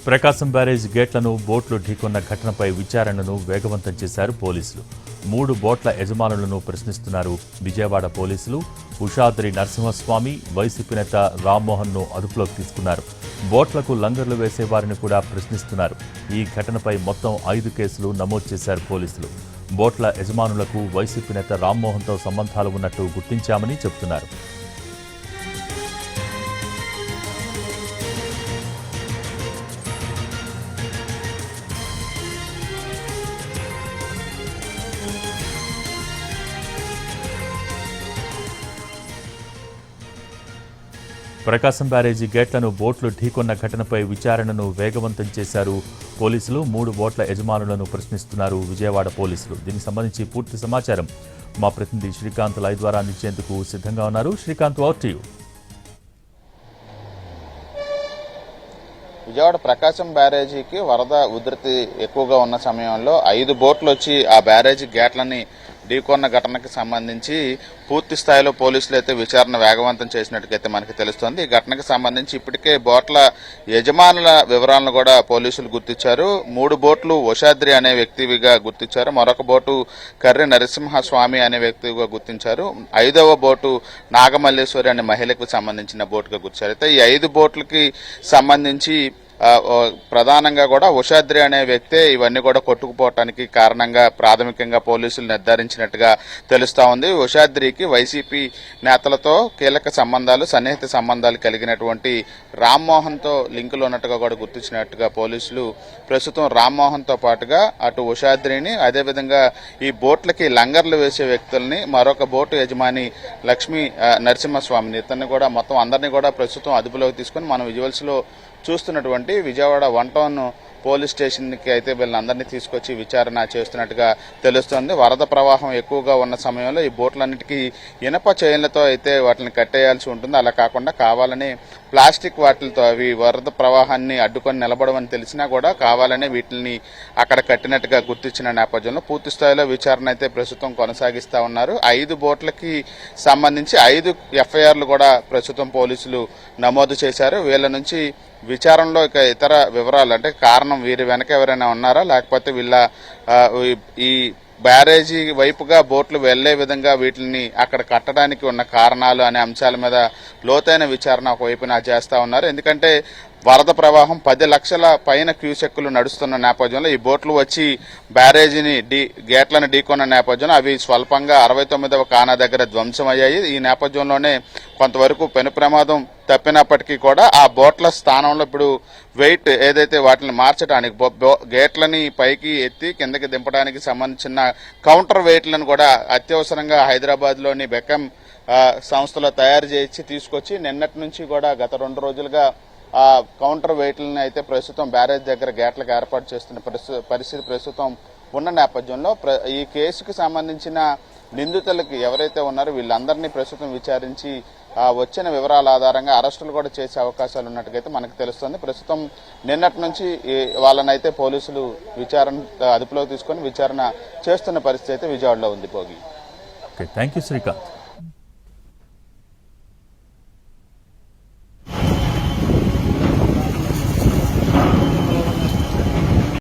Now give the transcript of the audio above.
ప్రకాశం barrage గేట్లను బోట్లు ఢీకొన్న ఘటనపై విచారణను వేగవంతం చేశారు పోలీసులు. 3 బోట్ల యజమానులను ప్రశ్నిస్తున్నారు విజయవాడ పోలీసులు. ఉషాద్రి నరసింహస్వామి, వైసీపీ నేత రామ్మోహన్ను అదుపులోకి తీసుకున్నారు. బోట్లకు లంగర్లు వేసేవారిని కూడా ప్రశ్నిస్తున్నారు. ఈ ఘటనపై మొత్తం 5 కేసులు నమోదు చేశారు పోలీసులు. బోట్ల యజమానులకు వైసీపీ నేత రామ్మోహన్తో సంబంధాలు ఉన్నట్టు గుర్తించామని చెబుతున్నారు. ప్రకాశం బ్యారేజీ గేట్లను బోట్లు ఢీకొన్న ఘటనపై విచారణను వేగవంతం చేశారు పోలీసులు. 3 బోట్ల యజమానులను ప్రశ్నిస్తున్నారు విజయవాడ పోలీసులు. దీనికి సంబంధించి పూర్తి సమాచారం మా ప్రతినిధి శ్రీకాంత్ లైవ్ ద్వారా అందించేందుకు సిద్ధంగా ఉన్నారు. Srikanth, over to you. Vijayawada Prakasam బ్యారేజీకి వరద ఉధృతి ఎక్కువగా ఉన్న సమయంలో 5 బోట్లు వచ్చి ఆ బ్యారేజీ గేట్లని ఢీకొన్న ఘటనకు సంబంధించి పూర్తి స్థాయిలో పోలీసులు అయితే విచారణ వేగవంతం చేసినట్టుగైతే మనకి తెలుస్తోంది. ఈ ఘటనకు సంబంధించి ఇప్పటికే బోట్ల యజమానుల వివరాలను కూడా పోలీసులు గుర్తించారు. 3 బోట్లు ఉషాద్రి అనే వ్యక్తివిగా గుర్తించారు. మరొక బోటు కర్రి నరసింహస్వామి అనే వ్యక్తిగా గుర్తించారు. 5వ బోటు నాగమల్లేశ్వరి అనే మహిళకు సంబంధించిన బోటుగా గుర్తించారు. అయితే ఈ 5 బోట్లకి సంబంధించి ప్రధానంగా కూడా ఉషాద్రి అనే వ్యక్తే ఇవన్నీ కూడా కొట్టుకుపోవటానికి కారణంగా ప్రాథమికంగా పోలీసులు నిర్ధారించినట్టుగా తెలుస్తా ఉంది. ఉషాద్రికి వైసీపీ నేతలతో కీలక సంబంధాలు, సన్నిహిత సంబంధాలు కలిగినటువంటి రామ్మోహన్తో లింకులు ఉన్నట్టుగా కూడా గుర్తించినట్టుగా పోలీసులు ప్రస్తుతం రామ్మోహన్తో పాటుగా అటు ఉషాద్రిని, అదేవిధంగా ఈ బోట్లకి లంగర్లు వేసే వ్యక్తుల్ని, మరొక బోటు యజమాని లక్ష్మీ నరసింహస్వామిని, ఇతన్ని కూడా మొత్తం అందరినీ కూడా ప్రస్తుతం అదుపులోకి తీసుకుని మనం విజువల్స్ లో చూస్తున్నటువంటి విజయవాడ 1 టౌన్ పోలీస్ స్టేషన్కి అయితే వీళ్ళందరినీ తీసుకొచ్చి విచారణ చేస్తున్నట్టుగా తెలుస్తోంది. వరద ప్రవాహం ఎక్కువగా ఉన్న సమయంలో ఈ బోట్లన్నిటికీ ఇనప చైన్లతో అయితే వాటిని కట్టేయాల్సి ఉంటుంది. అలా కాకుండా కావాలని ప్లాస్టిక్ వాటిలతో అవి వరద ప్రవాహాన్ని అడ్డుకొని నిలబడమని తెలిసినా కూడా కావాలనే వీటిని అక్కడ కట్టినట్టుగా గుర్తించిన నేపథ్యంలో పూర్తి స్థాయిలో విచారణ అయితే ప్రస్తుతం కొనసాగిస్తా ఉన్నారు. 5 బోట్లకి సంబంధించి 5 ఎఫ్ఐఆర్లు కూడా ప్రస్తుతం పోలీసులు నమోదు చేశారు. వీళ్ళ నుంచి విచారణలో ఇక ఇతర వివరాలు, అంటే కారణం వీరి వెనక ఎవరైనా ఉన్నారా, లేకపోతే వీళ్ళ ఈ బ్యారేజీ వైపుగా బోట్లు వెళ్లే విధంగా వీటిని అక్కడ కట్టడానికి ఉన్న కారణాలు అనే అంశాల మీద లోతైన విచారణ ఒకవైపున చేస్తా ఉన్నారు. ఎందుకంటే వరద ప్రవాహం 10 లక్షల పైన క్యూసెక్కులు నడుస్తున్న నేపథ్యంలో ఈ బోట్లు వచ్చి బ్యారేజీని గేట్లను ఢీకొన్న నేపథ్యంలో అవి స్వల్పంగా 69వ కానా దగ్గర ధ్వంసమయ్యాయి. ఈ నేపథ్యంలోనే కొంతవరకు పెను ప్రమాదం తప్పినప్పటికీ కూడా ఆ బోట్ల స్థానంలో ఇప్పుడు వెయిట్ ఏదైతే వాటిని మార్చడానికి గేట్లని పైకి ఎత్తి కిందకి దింపడానికి సంబంధించిన కౌంటర్ వెయిట్లను కూడా అత్యవసరంగా హైదరాబాద్లోని బెకం సంస్థలో తయారు చేసి తీసుకొచ్చి నిన్నటి నుంచి కూడా గత 2 రోజులుగా ఆ కౌంటర్ వెయిట్లను అయితే ప్రస్తుతం బ్యారేజ్ దగ్గర గేట్లకు ఏర్పాటు చేస్తున్న పరిస్థితి ప్రస్తుతం ఉన్న నేపథ్యంలో ఈ కేసుకు సంబంధించిన నిందితులకి ఎవరైతే ఉన్నారో వీళ్ళందరినీ ప్రస్తుతం విచారించి వచ్చిన వివరాల ఆధారంగా అరెస్టులు కూడా చేసే అవకాశాలు ఉన్నట్టుగైతే మనకు తెలుస్తుంది. ప్రస్తుతం నిన్నటి నుంచి వాళ్ళనైతే పోలీసులు అదుపులోకి తీసుకొని విచారణ చేస్తున్న పరిస్థితి అయితే విజయవాడలో ఉంది. భోగి. Thank you Srikanth.